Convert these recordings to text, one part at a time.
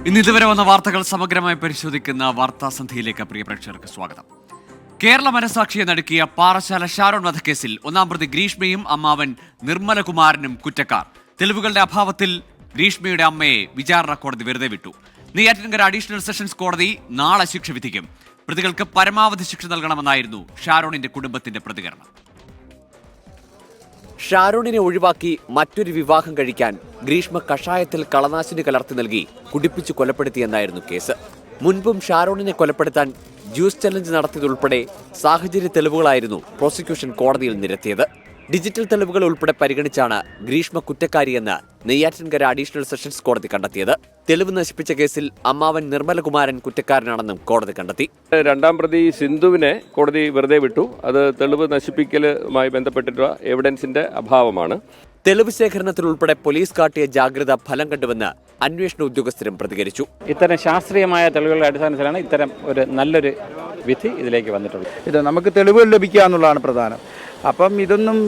ഇതുവരെ വന്ന വാർത്തകൾ സമഗ്രമായി പരിശോധിക്കുന്ന വാർത്താസന്ധിയിലേക്ക് പ്രിയ പ്രേക്ഷകർക്ക് സ്വാഗതം. കേരള മനസാക്ഷിയെ നടുക്കിയ പാറശാല ഷാരോൺ വധക്കേസിൽ ഒന്നാം പ്രതി ഗ്രീഷ്മയും അമ്മാവൻ നിർമ്മലകുമാരനും കുറ്റക്കാർ. തെളിവുകളുടെ അഭാവത്തിൽ ഗ്രീഷ്മയുടെ അമ്മയെ വിചാരണ കോടതി വെറുതെ വിട്ടു. നെയ്യാറ്റിൻകര അഡീഷണൽ സെഷൻസ് കോടതി നാളെ ശിക്ഷ വിധിക്കും. പ്രതികൾക്ക് പരമാവധി ശിക്ഷ നൽകണമെന്നായിരുന്നു ഷാരോണിന്റെ കുടുംബത്തിന്റെ പ്രതികരണം. ഷാരോണിനെ ഒഴിവാക്കി മറ്റൊരു വിവാഹം കഴിക്കാൻ ഗ്രീഷ്മ കഷായത്തിൽ കളനാശിനി കലർത്തി നൽകി കുടിപ്പിച്ചു കൊലപ്പെടുത്തിയെന്നായിരുന്നു കേസ്. മുൻപും ഷാരോണിനെ കൊലപ്പെടുത്താൻ ജ്യൂസ് ചലഞ്ച് നടത്തിയതുൾപ്പെടെ സാഹചര്യ തെളിവുകളായിരുന്നു പ്രോസിക്യൂഷൻ കോടതിയിൽ നിരത്തിയത്. ഡിജിറ്റൽ തെളിവുകൾ ഉൾപ്പെടെ പരിഗണിച്ചാണ് ഗ്രീഷ്മ കുറ്റക്കാരിയെന്ന് നെയ്യാറ്റിൻകര അഡീഷണൽ സെഷൻസ് കോടതി കണ്ടെത്തിയത്. തെളിവ് നശിപ്പിച്ച കേസിൽ അമ്മാവൻ നിർമ്മലകുമാരൻ കുറ്റക്കാരനാണെന്നും കോടതി കണ്ടെത്തി. രണ്ടാം പ്രതി സിന്ധുവിനെ കോടതി വെറുതെ വിട്ടു. അത് തെളിവ് നശിപ്പിക്കലുമായി ബന്ധപ്പെട്ടിട്ടുള്ള എവിഡൻസിന്റെ അഭാവമാണ്. തെളിവ് ശേഖരണത്തിൽ ഉൾപ്പെടെ പോലീസ് കാട്ടിയ ജാഗ്രത ഫലം കണ്ടുവെന്ന് അന്വേഷണ ഉദ്യോഗസ്ഥരും പ്രതികരിച്ചു. ഇത്തരം ശാസ്ത്രീയമായ തെളിവുകളുടെ അടിസ്ഥാനത്തിലാണ് ഇത്തരം ഒരു നല്ലൊരു വിധി ഇതിലേക്ക് വന്നിട്ടുള്ളത്. ഇത് നമുക്ക് തെളിവുകൾ ലഭിക്കുക എന്നുള്ളതാണ് പ്രധാനം. അപ്പം ഇതൊന്നും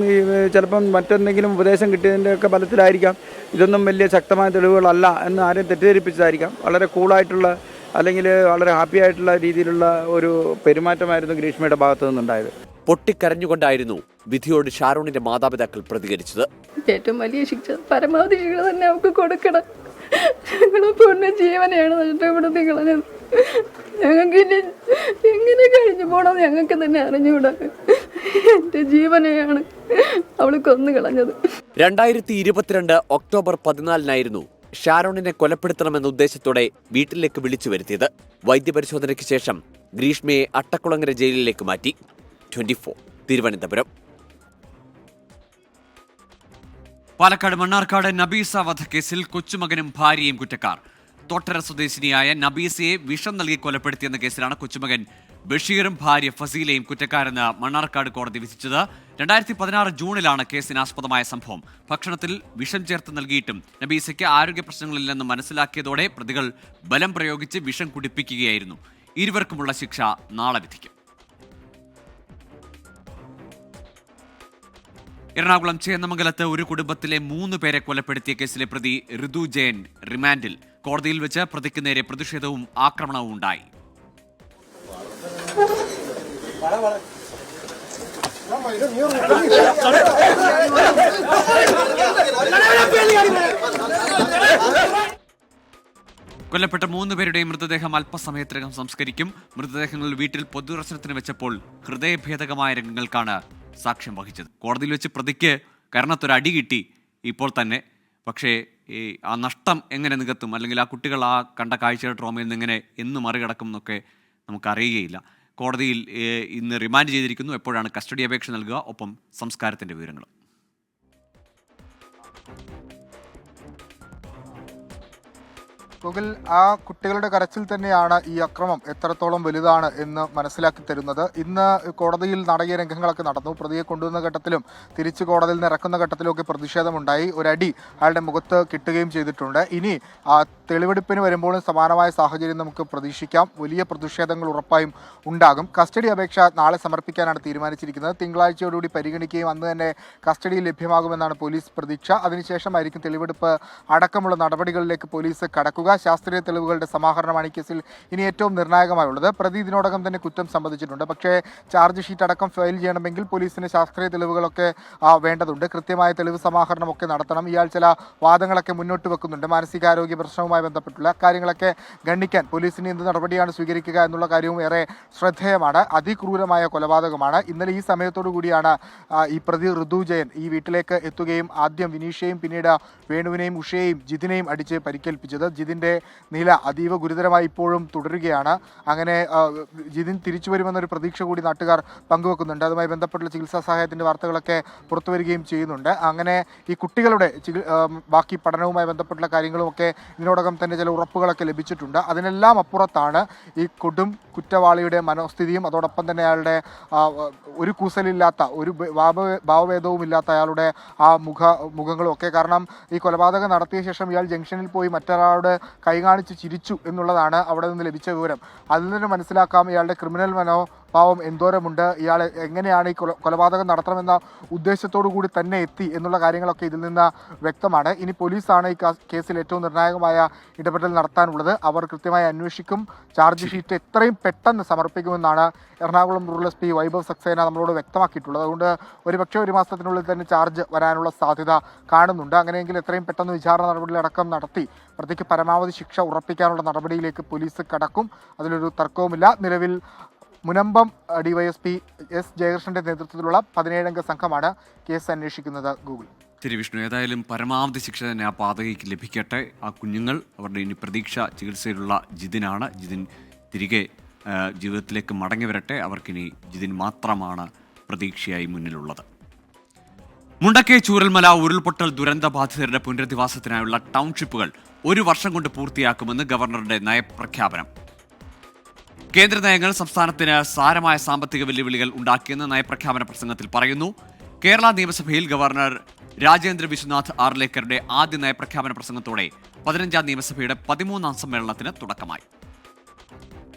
ചിലപ്പം മറ്റെന്തെങ്കിലും ഉപദേശം കിട്ടിയതിൻ്റെയൊക്കെ ബലത്തിലായിരിക്കാം. ഇതൊന്നും വലിയ ശക്തമായ തെളിവുകളല്ല എന്ന് ആരെയും തെറ്റിദ്ധരിപ്പിച്ചതായിരിക്കാം. വളരെ കൂളായിട്ടുള്ള അല്ലെങ്കിൽ വളരെ ഹാപ്പി ആയിട്ടുള്ള രീതിയിലുള്ള ഒരു പെരുമാറ്റമായിരുന്നു ഗ്രീഷ്മയുടെ ഭാഗത്തു നിന്നുണ്ടായത്. പൊട്ടിക്കരഞ്ഞുകൊണ്ടായിരുന്നു വിധിയോട് ഷാരോണിന്റെ മാതാപിതാക്കൾ പ്രതികരിച്ചത്. ഏറ്റവും വലിയ ശിക്ഷ, പരമാവധി ശിക്ഷ തന്നെ നമുക്ക് കൊടുക്കണം. ഞങ്ങളെ പൊണ്ണ ജീവനെയാണ് നഷ്ടപ്പെടുത്തി കളഞ്ഞത്. ഞങ്ങൾക്ക് ഇനി എങ്ങനെ കഴിഞ്ഞു പോകണമെന്ന് ഞങ്ങൾക്ക് തന്നെ അറിഞ്ഞുകൂടാ. എൻ്റെ ജീവനെയാണ് അവൾ കൊന്നു കളഞ്ഞത്. 2022 ഒക്ടോബർ 14 ഷാരോണിനെ കൊലപ്പെടുത്തണമെന്ന ഉദ്ദേശത്തോടെ വീട്ടിലേക്ക് വിളിച്ചു വരുത്തിയത്. വൈദ്യപരിശോധനയ്ക്ക് ശേഷം ഗ്രീഷ്മയെ അട്ടക്കുളങ്ങര ജയിലിലേക്ക് മാറ്റി. 24 തിരുവനന്തപുരം. പാലക്കാട് മണ്ണാർക്കാട് നബീസ വധക്കേസിൽ കൊച്ചുമകനും ഭാര്യയും കുറ്റക്കാർ. തോട്ടര സ്വദേശിനിയായ നബീസയെ വിഷം നൽകി കൊലപ്പെടുത്തിയെന്ന കേസിലാണ് കൊച്ചുമകൻ ബഷീറും ഭാര്യ ഫസീലയും കുറ്റക്കാരെന്ന് മണ്ണാർക്കാട് കോടതി വിധിച്ചത്. 2016 ജൂണിലാണ് കേസിനാസ്പദമായ സംഭവം. ഭക്ഷണത്തിൽ വിഷം ചേർത്ത് നൽകിയിട്ടും നബീസയ്ക്ക് ആരോഗ്യ പ്രശ്നങ്ങളില്ലെന്ന് മനസ്സിലാക്കിയതോടെ പ്രതികൾ ബലം പ്രയോഗിച്ച് വിഷം കുടിപ്പിക്കുകയായിരുന്നു. ഇരുവർക്കുമുള്ള ശിക്ഷ നാളെ വിധിക്കും. എറണാകുളം ചേന്നമംഗലത്ത് ഒരു കുടുംബത്തിലെ 3 പേരെ കൊലപ്പെടുത്തിയ കേസിലെ പ്രതി ഋതു ജയൻ റിമാൻഡിൽ. കോടതിയിൽ വെച്ച് പ്രതിക്ക് നേരെ പ്രതിഷേധവും ആക്രമണവും ഉണ്ടായി. കൊല്ലപ്പെട്ട 3 പേരുടെയും മൃതദേഹം അല്പസമയത്തിനകം സംസ്കരിക്കും. മൃതദേഹങ്ങൾ വീട്ടിൽ പൊതുദർശനത്തിന് വെച്ചപ്പോൾ ഹൃദയഭേദകമായ രംഗങ്ങൾക്കാണ് സാക്ഷ്യം വഹിച്ചത്. കോടതിയിൽ വെച്ച് പ്രതിക്ക് കരണത്തൊരടി കിട്ടി ഇപ്പോൾ തന്നെ. പക്ഷേ ആ നഷ്ടം എങ്ങനെ നികത്തും, അല്ലെങ്കിൽ ആ കുട്ടികൾ ആ കണ്ട കാഴ്ചയുടെ ട്രോമയിൽ നിന്ന് എങ്ങനെ എന്ന് മറികടക്കും എന്നൊക്കെ നമുക്കറിയുകയില്ല. കോടതിയിൽ ഇന്ന് റിമാൻഡ് ചെയ്തിരിക്കുന്നു. എപ്പോഴാണ് കസ്റ്റഡി അപേക്ഷ നൽകുക, ഒപ്പം സംസ്കാരത്തിൻ്റെ വിവരങ്ങളും. ഗൂഗിൾ ആ കുട്ടികളുടെ കരച്ചിൽ തന്നെയാണ് ഈ അക്രമം എത്രത്തോളം വലുതാണ് എന്ന് മനസ്സിലാക്കി തരുന്നത്. ഇന്ന് കോടതിയിൽ നാടകീയ രംഗങ്ങളൊക്കെ നടന്നു. പ്രതിയെ കൊണ്ടുവന്ന ഘട്ടത്തിലും തിരിച്ച് കോടതിയിൽ നിന്ന് ഇറക്കുന്ന ഘട്ടത്തിലും ഒക്കെ പ്രതിഷേധമുണ്ടായി. ഒരടി അയാളുടെ മുഖത്ത് കിട്ടുകയും ചെയ്തിട്ടുണ്ട്. ഇനി തെളിവെടുപ്പിന് വരുമ്പോഴും സമാനമായ സാഹചര്യം നമുക്ക് പ്രതീക്ഷിക്കാം. വലിയ പ്രതിഷേധങ്ങൾ ഉറപ്പായും ഉണ്ടാകും. കസ്റ്റഡി അപേക്ഷ നാളെ സമർപ്പിക്കാനാണ് തീരുമാനിച്ചിരിക്കുന്നത്. തിങ്കളാഴ്ചയോടുകൂടി പരിഗണിക്കുകയും അന്ന് തന്നെ കസ്റ്റഡിയിൽ ലഭ്യമാകുമെന്നാണ് പോലീസ് പ്രതീക്ഷ. അതിനുശേഷമായിരിക്കും തെളിവെടുപ്പ് അടക്കമുള്ള നടപടികളിലേക്ക് പോലീസ് കടക്കുക. ശാസ്ത്രീയ തെളിവുകളുടെ സമാഹരണമാണ് ഈ കേസിൽ ഇനി ഏറ്റവും നിർണായകമായുള്ളത്. പ്രതി ഇതിനോടകം തന്നെ കുറ്റം സമ്മതിച്ചിട്ടുണ്ട്. പക്ഷേ ചാർജ് ഷീറ്റ് അടക്കം ഫയൽ ചെയ്യണമെങ്കിൽ പോലീസിന് ശാസ്ത്രീയ തെളിവുകളൊക്കെ വേണ്ടതുണ്ട്. കൃത്യമായ തെളിവ് സമാഹരണമൊക്കെ നടത്തണം. ഇയാൾ ചില വാദങ്ങളൊക്കെ മുന്നോട്ട് വെക്കുന്നുണ്ട്. മാനസികാരോഗ്യ പ്രശ്നവുമായി ബന്ധപ്പെട്ടുള്ള കാര്യങ്ങളൊക്കെ ഗണ്ണിക്കാൻ പോലീസിന് എന്ത് നടപടിയാണ് സ്വീകരിക്കുക എന്നുള്ള കാര്യവും ഏറെ ശ്രദ്ധേയമാണ്. അതിക്രൂരമായ കൊലപാതകമാണ്. ഇന്നലെ ഈ സമയത്തോടു കൂടിയാണ് ഈ പ്രതി ഋതു ജയൻ ഈ വീട്ടിലേക്ക് എത്തുകയും ആദ്യം വിനീഷയെയും പിന്നീട് വേണുവിനെയും ഉഷയെയും ജിതിനെയും അടിച്ച് പരിക്കേൽപ്പിച്ചത്. ജിതിൻ്റെ നില അതീവ ഗുരുതരമായി ഇപ്പോഴും തുടരുകയാണ്. അങ്ങനെ ജിതിൻ തിരിച്ചു വരുമെന്നൊരു പ്രതീക്ഷ കൂടി നാട്ടുകാർ പങ്കുവെക്കുന്നുണ്ട്. അതുമായി ബന്ധപ്പെട്ടുള്ള ചികിത്സാ സഹായത്തിൻ്റെ വാർത്തകളൊക്കെ പുറത്തു വരികയും ചെയ്യുന്നുണ്ട്. അങ്ങനെ ഈ കുട്ടികളുടെ ബാക്കി പഠനവുമായി ബന്ധപ്പെട്ടുള്ള കാര്യങ്ങളുമൊക്കെ ഇതിനോടകം തന്നെ ചില ഉറപ്പുകളൊക്കെ ലഭിച്ചിട്ടുണ്ട്. അതിനെല്ലാം അപ്പുറത്താണ് ഈ കൊടും കുറ്റവാളിയുടെ മനോസ്ഥിതിയും അതോടൊപ്പം തന്നെ അയാളുടെ ഒരു കൂസലില്ലാത്ത, ഒരു ഭാവഭേദവും ഇല്ലാത്ത അയാളുടെ ആ മുഖങ്ങളും ഒക്കെ. കാരണം ഈ കൊലപാതകം നടത്തിയ ശേഷം ഇയാൾ ജംഗ്ഷനിൽ പോയി മറ്റൊരാളുടെ കൈകാണിച്ച് ചിരിച്ചു എന്നുള്ളതാണ് അവിടെ നിന്ന് ലഭിച്ച വിവരം. അതിൽ നിന്ന് മനസ്സിലാക്കാം ഇയാളുടെ ക്രിമിനൽ മനോഭാവം എന്തോരമുണ്ട്, ഇയാൾ എങ്ങനെയാണ് ഈ കൊലപാതകം നടത്തണമെന്ന ഉദ്ദേശത്തോടു കൂടി തന്നെ എത്തി എന്നുള്ള കാര്യങ്ങളൊക്കെ ഇതിൽ നിന്ന് വ്യക്തമാണ്. ഇനി പോലീസാണ് ഈ കേസിൽ ഏറ്റവും നിർണായകമായ ഇടപെടൽ നടത്താനുള്ളത്. അവർ കൃത്യമായി അന്വേഷിക്കും. ചാർജ് ഷീറ്റ് എത്രയും പെട്ടെന്ന് സമർപ്പിക്കുമെന്നാണ് Ernakulam rural S P Vaibhav Saxena നമ്മളോട് വ്യക്തമാക്കിയിട്ടുള്ളത്. അതുകൊണ്ട് ഒരുപക്ഷെ 1 മാസത്തിനുള്ളിൽ തന്നെ ചാർജ് വരാനുള്ള സാധ്യത കാണുന്നുണ്ട്. അങ്ങനെയെങ്കിൽ എത്രയും പെട്ടെന്ന് വിചാരണ നടപടികളടക്കം നടത്തി പ്രതിക്ക് പരമാവധി ശിക്ഷ ഉറപ്പിക്കാനുള്ള നടപടിയിലേക്ക് പോലീസ് കടക്കും. അതിലൊരു തർക്കവുമില്ല. നിലവിൽ മുനമ്പം ഡിവൈഎസ്പി എസ് ജയകൃഷ്ണന്റെ നേതൃത്വത്തിലുള്ള 17-അംഗ സംഘമാണ് കേസ് അന്വേഷിക്കുന്നത്. ഗൂഗിൾ ശരി വിഷ്ണു, ഏതായാലും പരമാവധി ശിക്ഷ തന്നെ ആ പാതകയ്ക്ക് ലഭിക്കട്ടെ. ആ കുഞ്ഞുങ്ങൾ അവരുടെ ഇനി പ്രതീക്ഷ ചികിത്സയിലുള്ള ജിതിനാണ്. ജിതിൻ തിരികെ ജീവിതത്തിലേക്ക് മടങ്ങി വരട്ടെ. അവർക്കിനി ജിതിൻ മാത്രമാണ് പ്രതീക്ഷയായി മുന്നിലുള്ളത്. മുണ്ടക്കൈ ചൂരൽമല ഉരുൾപൊട്ടൽ ദുരന്തബാധിതരുടെ പുനരധിവാസത്തിനായുള്ള ടൗൺഷിപ്പുകൾ 1 വർഷം കൊണ്ട് പൂർത്തിയാക്കുമെന്ന് ഗവർണറുടെ നയപ്രഖ്യാപനം. കേന്ദ്ര നയങ്ങൾ സംസ്ഥാനത്തിന് സാരമായ സാമ്പത്തിക വെല്ലുവിളികൾ ഉണ്ടാക്കിയെന്ന് നയപ്രഖ്യാപന പ്രസംഗത്തിൽ പറയുന്നു. കേരള നിയമസഭയിൽ ഗവർണർ രാജേന്ദ്ര വിശ്വനാഥ് ആർലേക്കറുടെ ആദ്യ നയപ്രഖ്യാപന പ്രസംഗത്തോടെ 15ാം നിയമസഭയുടെ 13ാം സമ്മേളനത്തിന് തുടക്കമായി.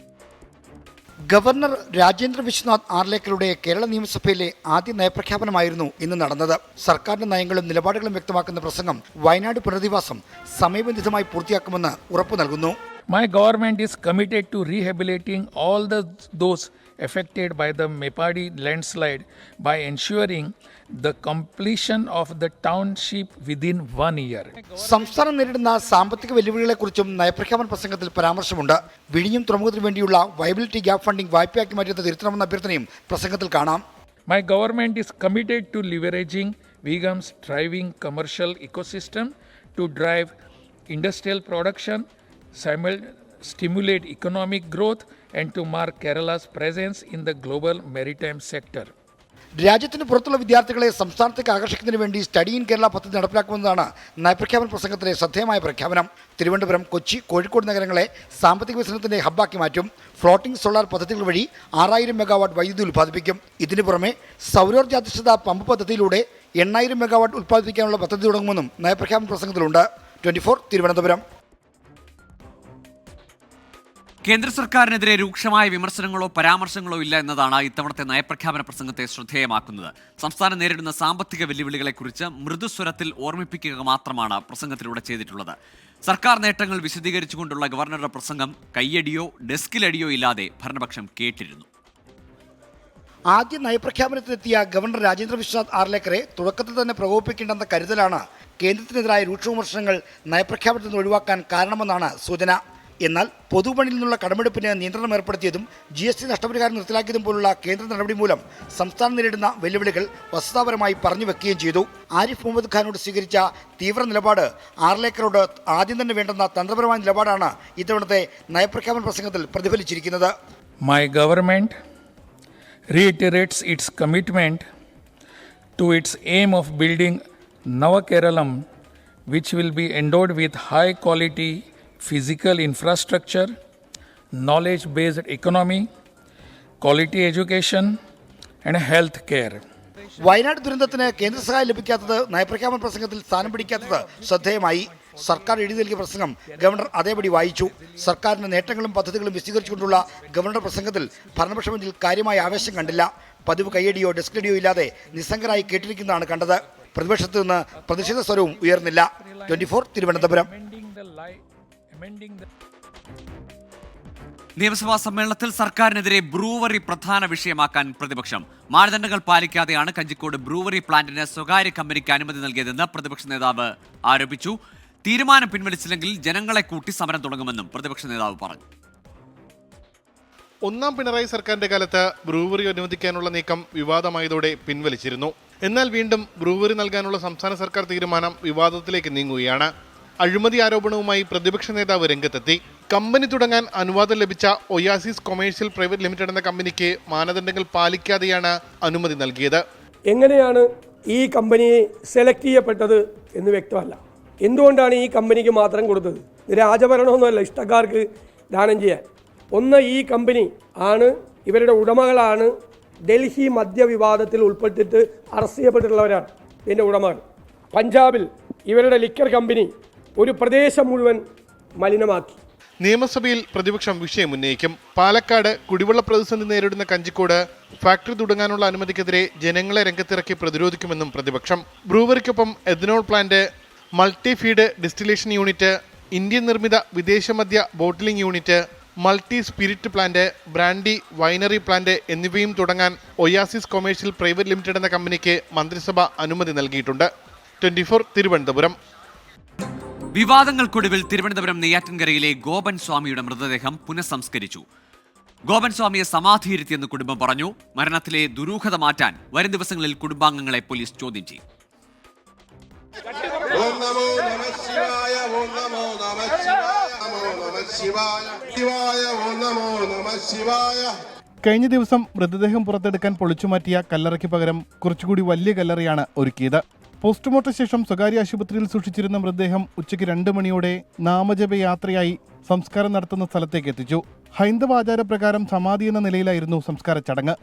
ഗവർണർ രാജേന്ദ്ര വിശ്വനാഥ് ആർലേക്കറുടെ കേരള നിയമസഭയിലെ ആദ്യ നയപ്രഖ്യാപനമായിരുന്നു ഇന്ന് നടന്നത്. സർക്കാരിന്റെ നയങ്ങളും നിലപാടുകളും വ്യക്തമാക്കുന്ന പ്രസംഗം വയനാട് പുനരധിവാസം സമയബന്ധിതമായി പൂർത്തിയാക്കുമെന്ന് ഉറപ്പു നൽകുന്നു. My government is committed to rehabilitating all those affected by the Mepadi landslide by ensuring the completion of the township within 1 year. സംസ്ഥാനം നേരിടുന്ന സാമ്പത്തിക വെല്ലുവിളികളെക്കുറിച്ചും നയപ്രഖ്യാപന പ്രസംഗത്തിൽ പരാമർശമുണ്ട്. വിഴിഞ്ഞം തുറമുഖത്തിന് വേണ്ടിയുള്ള വയബിലിറ്റി ഗ്യാപ് ഫണ്ടിംഗ് വായ്പയാക്കി മാറ്റിയത് തിരുത്തണമെന്ന അഭ്യർത്ഥനയും പ്രസംഗത്തിൽ കാണാം. My government is committed to leveraging Vigham's thriving commercial ecosystem to drive industrial production, stimulate economic growth and to mark Kerala's presence in the global maritime sector. രാജ്യത്തിന് പുറത്തുള്ള വിദ്യാർത്ഥികളെ സംസ്ഥാനത്തേക്ക് ആകർഷിക്കുന്നതിന് വേണ്ടി സ്റ്റഡി ഇൻ കേരള പദ്ധതി നടപ്പിലാക്കുമെന്നതാണ് നയപ്രഖ്യാപന പ്രസംഗത്തിലെ ശ്രദ്ധേയമായ പ്രഖ്യാപനം. തിരുവനന്തപുരം, കൊച്ചി, കോഴിക്കോട് നഗരങ്ങളെ സാമ്പത്തിക വികസനത്തിന്റെ ഹബ്ബാക്കി മാറ്റും. ഫ്ലോട്ടിംഗ് സോളാർ പദ്ധതികൾ വഴി 6000 മെഗാവാട്ട് വൈദ്യുതി ഉൽപ്പാദിപ്പിക്കും. ഇതിനു പുറമെ സൗരോർജ്ജാധിഷ്ഠിത പമ്പ് പദ്ധതിയിലൂടെ 8000 മെഗാവാട്ട് ഉൽപ്പാദിപ്പിക്കാനുള്ള പദ്ധതി തുടങ്ങുമെന്നും നയപ്രഖ്യാപന പ്രസംഗത്തിലുണ്ട്. 24 തിരുവനന്തപുരം. കേന്ദ്ര സർക്കാരിനെതിരെ രൂക്ഷമായ വിമർശനങ്ങളോ പരാമർശങ്ങളോ ഇല്ല എന്നതാണ് ഇത്തവണത്തെ നയപ്രഖ്യാപന പ്രസംഗത്തെ ശ്രദ്ധേയമാക്കുന്നത്. സംസ്ഥാനം നേരിടുന്ന സാമ്പത്തിക വെല്ലുവിളികളെക്കുറിച്ച് മൃദുസ്വരത്തിൽ ഓർമ്മിപ്പിക്കുക മാത്രമാണ് പ്രസംഗത്തിലൂടെ ചെയ്തിട്ടുള്ളത്. സർക്കാർ നേട്ടങ്ങൾ വിശദീകരിച്ചുകൊണ്ടുള്ള ഗവർണറുടെ പ്രസംഗം കയ്യടിയോ ഡെസ്കിലടിയോ ഇല്ലാതെ ഭരണപക്ഷം കേട്ടിരുന്നു. ആദ്യ നയപ്രഖ്യാപനത്തിലെത്തിയ ഗവർണർ രാജേന്ദ്ര വിശ്വനാഥ് ആർലേക്കറെ തുടക്കത്തിൽ തന്നെ പ്രകോപിപ്പിക്കേണ്ടെന്ന കരുതലാണ് കേന്ദ്രത്തിനെതിരായ രൂക്ഷ വിമർശനങ്ങൾ നയപ്രഖ്യാപനത്തിൽ നിന്ന് ഒഴിവാക്കാൻ കാരണമെന്നാണ് സൂചന. എന്നാൽ പൊതുപണിയിൽ നിന്നുള്ള കടമെടുപ്പിന് നിയന്ത്രണം ഏർപ്പെടുത്തിയതും GST നഷ്ടപരിഹാരം നിർത്തലാക്കിയതും പോലുള്ള കേന്ദ്ര നടപടി മൂലം സംസ്ഥാനം നേരിടുന്ന വെല്ലുവിളികൾ വസ്തുതാപരമായി പറഞ്ഞു വെക്കുകയും ചെയ്തു. ആരിഫ് മുഹമ്മദ് ഖാനോട് സ്വീകരിച്ച തീവ്ര നിലപാട് ആർലേക്കറോട് ആദ്യം തന്നെ വേണ്ടുന്ന തന്ത്രപരമായ നിലപാടാണ് ഇത്തവണത്തെ നയപ്രഖ്യാപന പ്രസംഗത്തിൽ പ്രതിഫലിച്ചിരിക്കുന്നത്. My government reiterates its commitment to its aim of building Nava Keralam, which will be endowed with high quality physical infrastructure, knowledge-based economy, quality education and health care. Wayanad ദുരന്തത്തിന് കേന്ദ്ര സഹായം ലഭിക്കാത്തത് നയപ്രഖ്യാപന പ്രസംഗത്തിൽ സ്ഥാനം പിടിക്കാത്തത് ശ്രദ്ധേയമായി. സർക്കാർ എഴുതി നൽകിയ പ്രസംഗം ഗവർണർ അതേപടി വായിച്ചു. സർക്കാരിന്റെ നേട്ടങ്ങളും പദ്ധതികളും വിശദീകരിച്ചുകൊണ്ടുള്ള ഗവർണറുടെ പ്രസംഗത്തിൽ ഭരണപക്ഷമെങ്കിൽ കാര്യമായ ആവേശം കണ്ടില്ല. പതിവ് കയ്യടിയോ ഡെസ്കിലടിയോ ഇല്ലാതെ നിസ്സംഗരായി കേട്ടിരിക്കുന്നതാണ് കണ്ടത്. പ്രതിപക്ഷത്ത് നിന്ന് പ്രതിഷേധ സ്വരവും ഉയർന്നില്ല. 24 തിരുവനന്തപുരം. നിയമസഭാ സമ്മേളനത്തിൽ സർക്കാരിനെതിരെ ബ്രൂവറി പ്രധാന വിഷയമാക്കാൻ പ്രതിപക്ഷം. മാനദണ്ഡങ്ങൾ പാലിക്കാതെയാണ് കഞ്ചിക്കോട് ബ്രൂവറി പ്ലാന്റിന് സ്വകാര്യ കമ്പനിക്ക് അനുമതി നൽകിയതെന്ന് പ്രതിപക്ഷ നേതാവ് ആരോപിച്ചു. തീരുമാനം പിൻവലിച്ചില്ലെങ്കിൽ ജനങ്ങളെ കൂട്ടി സമരം തുടങ്ങുമെന്നും പ്രതിപക്ഷ നേതാവ് പറഞ്ഞു. ഒന്നാം പിണറായി സർക്കാരിന്റെ കാലത്ത് ബ്രൂവറി അനുവദിക്കാനുള്ള നീക്കം വിവാദമായതോടെ പിൻവലിച്ചിരുന്നു. എന്നാൽ വീണ്ടും ബ്രൂവറി നൽകാനുള്ള സംസ്ഥാന സർക്കാർ തീരുമാനം വിവാദത്തിലേക്ക് നീങ്ങുകയാണ്. അഴിമതി ആരോപണവുമായി പ്രതിപക്ഷ നേതാവ് രംഗത്തെത്തി. കമ്പനി തുടങ്ങാൻ അനുവാദം ലഭിച്ച ഒയാസിസ് കൊമേഴ്സ്യൽ പ്രൈവറ്റ് ലിമിറ്റഡ് എന്ന കമ്പനിക്ക് മാനദണ്ഡങ്ങൾ പാലിക്കാതെയാണ് അനുമതി നൽകിയത്. എങ്ങനെയാണ് ഈ കമ്പനിയെ സെലക്ട് ചെയ്യപ്പെട്ടത് എന്ന് വ്യക്തമല്ല. എന്തുകൊണ്ടാണ് ഈ കമ്പനിക്ക് മാത്രം കൊടുത്തത്? രാജഭരണമൊന്നുമല്ല ഇഷ്ടക്കാർക്ക് ദാനം ചെയ്യാൻ. ഒന്ന്, ഈ കമ്പനി ആണ്, ഇവരുടെ ഉടമകളാണ് ഡൽഹി മദ്യവിവാദത്തിൽ ഉൾപ്പെട്ടിട്ട് അറസ്റ്റ് ചെയ്യപ്പെട്ടിട്ടുള്ളവരാണ് ഇതിൻ്റെ ഉടമകൾ. പഞ്ചാബിൽ ഇവരുടെ ലിക്കർ കമ്പനി ഒരു പ്രദേശം മുഴുവൻ മലിനമാക്കി. നിയമസഭയിൽ പ്രതിപക്ഷം വിഷയം ഉന്നയിക്കും. പാലക്കാട് കുടിവെള്ള പ്രതിസന്ധി നേരിടുന്ന കഞ്ചിക്കോട് ഫാക്ടറി തുടങ്ങാനുള്ള അനുമതിക്കെതിരെ ജനങ്ങളെ രംഗത്തിറക്കി പ്രതിരോധിക്കുമെന്നും പ്രതിപക്ഷം. ബ്രൂവറിക്കൊപ്പം ethanol plant, multi feed distillation unit, Indian നിർമ്മിത വിദേശ മദ്യ bottling unit, multi spirit plant, brandy winery plant എന്നിവയും തുടങ്ങാൻ ഒയാസിസ് കൊമേഴ്ഷ്യൽ പ്രൈവറ്റ് ലിമിറ്റഡ് എന്ന കമ്പനിക്ക് മന്ത്രിസഭ അനുമതി നൽകിയിട്ടുണ്ട്. 24 തിരുവനന്തപുരം. വിവാദങ്ങൾക്കൊടുവിൽ തിരുവനന്തപുരം നെയ്യാറ്റിൻകരയിലെ ഗോപൻ സ്വാമിയുടെ മൃതദേഹം പുനഃസംസ്കരിച്ചു. ഗോപൻ സ്വാമിയെ സമാധിയിരുത്തിയെന്ന് കുടുംബം പറഞ്ഞു. മരണത്തിലെ ദുരൂഹത മാറ്റാൻ വരും ദിവസങ്ങളിൽ കുടുംബാംഗങ്ങളെ പോലീസ് ചോദ്യം ചെയ്യും. കഴിഞ്ഞ ദിവസം മൃതദേഹം പുറത്തെടുക്കാൻ പൊളിച്ചുമാറ്റിയ കല്ലറയ്ക്ക് പകരം കുറച്ചുകൂടി വലിയ കല്ലറയാണ് ഒരുക്കിയത്. പോസ്റ്റ്മോർട്ടം ശേഷം സ്വകാര്യ ആശുപത്രിയിൽ സൂക്ഷിച്ചിരുന്ന മൃതദേഹം ഉച്ചയ്ക്ക് 2 മണിയോടെ നാമജപയാത്രയായി സംസ്കാരം നടത്തുന്ന സ്ഥലത്തേക്ക് എത്തിച്ചു. ഹൈന്ദവ ആചാരപ്രകാരം സമാധി എന്ന നിലയിലായിരുന്നു സംസ്കാര ചടങ്ങ്.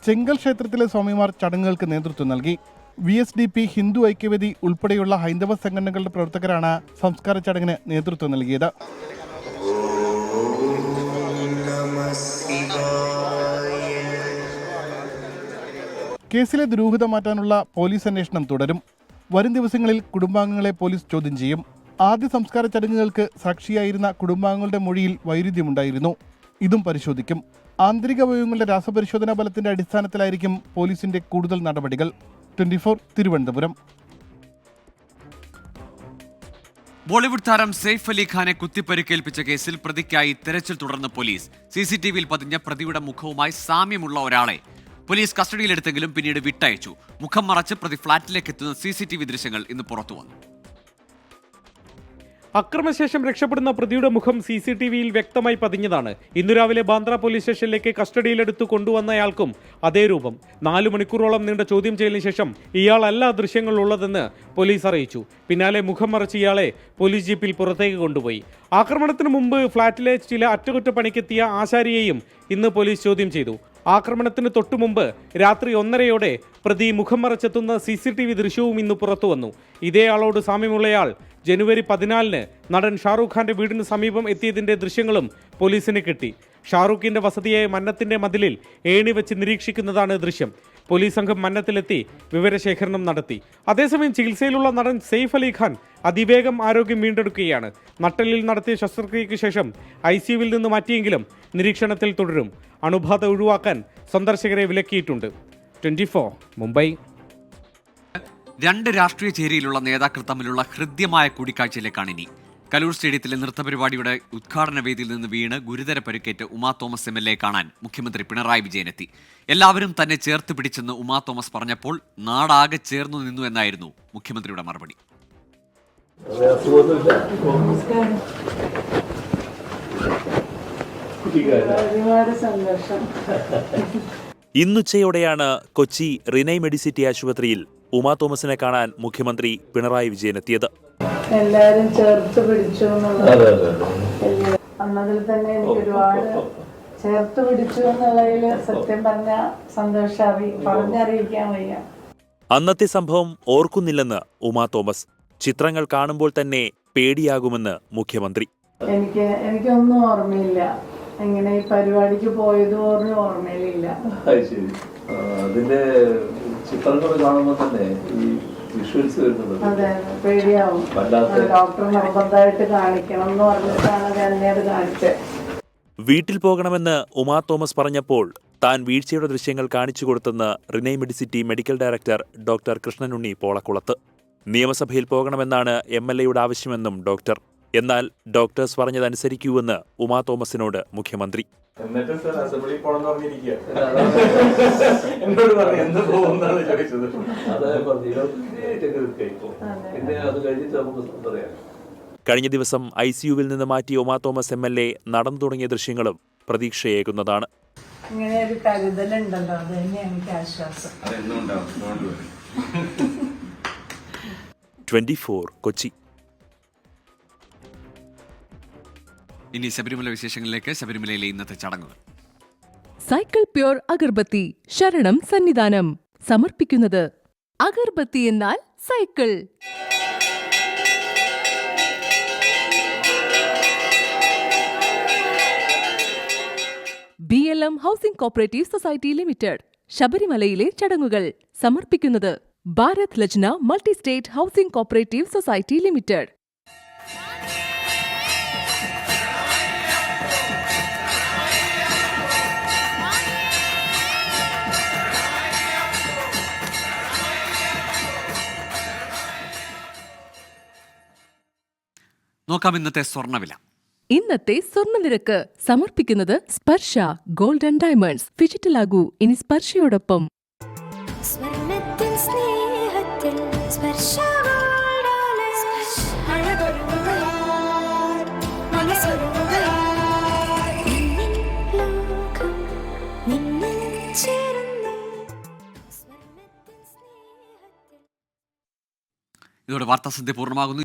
ചെങ്കൽ ക്ഷേത്രത്തിലെ സ്വാമിമാർ ചടങ്ങുകൾക്ക് നേതൃത്വം നൽകി. VSDP, ഹിന്ദു ഐക്യവേദി ഉൾപ്പെടെയുള്ള ഹൈന്ദവ സംഘടനകളുടെ പ്രവർത്തകരാണ് സംസ്കാര ചടങ്ങിന് നേതൃത്വം നൽകിയത്. കേസിലെ ദുരൂഹത മാറ്റാനുള്ള പോലീസ് അന്വേഷണം തുടരും. വരും ദിവസങ്ങളിൽ കുടുംബാംഗങ്ങളെ പോലീസ് ചോദ്യം ചെയ്യും. ആദ്യ സംസ്കാര ചടങ്ങുകൾക്ക് സാക്ഷിയായിരുന്ന കുടുംബാംഗങ്ങളുടെ മൊഴിയിൽ വൈരുദ്ധ്യമുണ്ടായിരുന്നു. ഇതും പരിശോധിക്കും. ആന്തരിക അവയവങ്ങളുടെ രാസപരിശോധനാ ഫലത്തിന്റെ അടിസ്ഥാനത്തിലായിരിക്കും പോലീസിന്റെ കൂടുതൽ നടപടികൾ. 24 തിരുവനന്തപുരം. ബോളിവുഡ് താരം സെയ്ഫ് അലി ഖാനെ കുത്തിപ്പരിക്കേൽപ്പിച്ച കേസിൽ പ്രതിക്കായി തെരച്ചിൽ തുടർന്ന് പോലീസ്. CCTVയിൽ പതിഞ്ഞ പ്രതിയുടെ മുഖവുമായി സാമ്യമുള്ള ഒരാളെ പോലീസ് കസ്റ്റഡിയിലെടുത്തെങ്കിലും പിന്നീട് വിട്ടയച്ചു. മുഖം മറച്ച് പ്രതി ഫ്ളാറ്റിലേക്ക് എത്തുന്ന CCTV ദൃശ്യങ്ങൾ ഇന്ന് പുറത്തുവന്നു. അക്രമശേഷം രക്ഷപ്പെടുന്ന പ്രതിയുടെ മുഖം CCTVയിൽ വ്യക്തമായി പതിഞ്ഞതാണ്. ഇന്നു രാവിലെ ബാന്ദ്ര പോലീസ് സ്റ്റേഷനിലേക്ക് കസ്റ്റഡിയിലെടുത്തു കൊണ്ടുവന്നയാൾക്കും അതേ രൂപം. 4 മണിക്കൂറോളം നീണ്ട ചോദ്യം ചെയ്യലിന് ശേഷം ഇയാളല്ല ദൃശ്യങ്ങളുള്ളതെന്ന് പോലീസ് അറിയിച്ചു. പിന്നാലെ മുഖം മറച്ച് ഇയാളെ പോലീസ് ജീപ്പിൽ പുറത്തേക്ക് കൊണ്ടുപോയി. ആക്രമണത്തിന് മുമ്പ് ഫ്ളാറ്റിലെ ചില അറ്റകുറ്റപ്പണിക്കെത്തിയ ആശാരിയെയും ഇന്ന് പോലീസ് ചോദ്യം ചെയ്തു. ആക്രമണത്തിന് തൊട്ടുമുമ്പ് രാത്രി 1:30യോടെ പ്രതി മുഖം മറച്ചെത്തുന്ന CCTV ദൃശ്യവും ഇന്ന് പുറത്തുവന്നു. ഇതേ ആളോട് സാമ്യമുള്ളയാൾ ജനുവരി 14-ന് നടൻ ഷാറൂഖ് ഖാന്റെ വീടിന് സമീപം എത്തിയതിന്റെ ദൃശ്യങ്ങളും പോലീസിന് കിട്ടി. ഷാറൂഖിന്റെ വസതിയായ മന്നത്തിന്റെ മതിലിൽ ഏണി വെച്ച് നിരീക്ഷിക്കുന്നതാണ് ദൃശ്യം. പോലീസ് സംഘം മന്നത്തിലെത്തി വിവരശേഖരണം നടത്തി. അതേസമയം ചികിത്സയിലുള്ള നടൻ സെയ്ഫ് അലി ഖാൻ അതിവേഗം ആരോഗ്യം വീണ്ടെടുക്കുകയാണ്. നട്ടെല്ലിൽ നടത്തിയ ശസ്ത്രക്രിയയ്ക്ക് ശേഷം ICUവിൽ നിന്ന് മാറ്റിയെങ്കിലും നിരീക്ഷണത്തിൽ തുടരും. അണുബാധ ഒഴിവാക്കാൻ സന്ദർശകരെ വിലക്കിയിട്ടുണ്ട്. 24 മുംബൈ. 2 രാഷ്ട്രീയ ചേരിയിലുള്ള നേതാക്കൾ തമ്മിലുള്ള ഹൃദ്യമായ കൂടിക്കാഴ്ചയിലേക്കാണ് ഇനി. കലൂർ സ്റ്റേഡിയത്തിലെ നൃത്തപരിപാടിയുടെ ഉദ്ഘാടന വേദിയിൽ നിന്ന് വീണ് ഗുരുതര പരിക്കേറ്റ് ഉമാ തോമസ് MLA കാണാൻ മുഖ്യമന്ത്രി പിണറായി വിജയനെത്തി. എല്ലാവരും തന്നെ ചേർത്ത് പിടിച്ചെന്ന് ഉമാ തോമസ് പറഞ്ഞപ്പോൾ നാടാകെ ചേർന്നു നിന്നു എന്നായിരുന്നു മുഖ്യമന്ത്രിയുടെ മറുപടി. ഇന്നുച്ചയോടെയാണ് കൊച്ചി റിനൈ മെഡിസിറ്റി ആശുപത്രിയിൽ ഉമാ തോമസിനെ കാണാൻ മുഖ്യമന്ത്രി പിണറായി വിജയനെത്തിയത്. എല്ലാരും ചേർത്ത് പിടിച്ചു അന്നതിൽ തന്നെ എനിക്ക് ഒരുപാട് ചേർത്ത് പിടിച്ചു എന്നുള്ളതിൽ സത്യം പറഞ്ഞ സന്തോഷം പറഞ്ഞറിയിക്കാൻ വയ്യ. അന്നത്തെ സംഭവം ഓർക്കുന്നില്ലെന്ന് ഉമാ തോമസ്. ചിത്രങ്ങൾ കാണുമ്പോൾ തന്നെ പേടിയാകുമെന്ന് മുഖ്യമന്ത്രി. എനിക്കൊന്നും ഓർമ്മയില്ല. എങ്ങനെ ഈ പരിപാടിക്ക് പോയത് പോലും ഓർമ്മയിലില്ല. അതിന്റെ ചിത്രങ്ങൾ കാണുമ്പോൾ തന്നെ ഈ വിഷ്വൽസ് വരുന്നത് അതെ പേടിയാവും. ഡോക്ടർ നിർബന്ധമായിട്ട് കാണിക്കണം എന്ന് പറഞ്ഞിട്ടാണ് എന്നെ അത് കാണിച്ചത്. വീട്ടിൽ പോകണമെന്ന് ഉമാ തോമസ് പറഞ്ഞപ്പോൾ താൻ വീഴ്ചയുടെ ദൃശ്യങ്ങൾ കാണിച്ചു കൊടുത്തെന്ന് Renai Medicity medical director doctor Krishnanunni Polakulath. നിയമസഭയിൽ പോകണമെന്നാണ് MLAയുടെ ആവശ്യമെന്നും ഡോക്ടർ. എന്നാൽ ഡോക്ടേഴ്സ് പറഞ്ഞതനുസരിക്കൂവെന്ന് ഉമാ തോമസിനോട് മുഖ്യമന്ത്രി. കഴിഞ്ഞ ദിവസം ICUവിൽ നിന്ന് മാറ്റിയ ഉമാ തോമസ് MLA നടന്നു തുടങ്ങിയ ദൃശ്യങ്ങളും പ്രതീക്ഷയേകുന്നതാണ്. ഇങ്ങനെ ഒരു കരുതലുണ്ടല്ലോ, അത് തന്നെ എനിക്ക് ആശ്വാസം. 24 കൊച്ചി. ഇനി ശബരിമല വിശേഷങ്ങളിലേക്ക്. ശബരിമലയിലെ ഇന്നത്തെ ചടങ്ങുകൾ. സൈക്കിൾ പ്യൂർ അഗർബത്തി ശരണം സന്നിധാനം സമർപ്പിക്കുന്നത് അഗർബത്തി എന്നാൽ cycle. BLM housing cooperative society limited ശബരിമലയിലെ ചടങ്ങുകൾ സമർപ്പിക്കുന്നത് Bharat Lajna multi state housing cooperative society limited. നോക്കാം ഇന്നത്തെ സ്വർണ്ണവില. ഇന്നത്തെ സ്വർണ്ണനിരക്ക് സമർപ്പിക്കുന്നത് സ്പർശ ഗോൾഡ് ആൻഡ് ഡയമണ്ട്സ്. ഫിജിറ്റലാകൂ ഇനി സ്പർശയോടൊപ്പം. ഇതോടെ വാർത്താസന്ധ്യ പൂർണ്ണമാകുന്നു.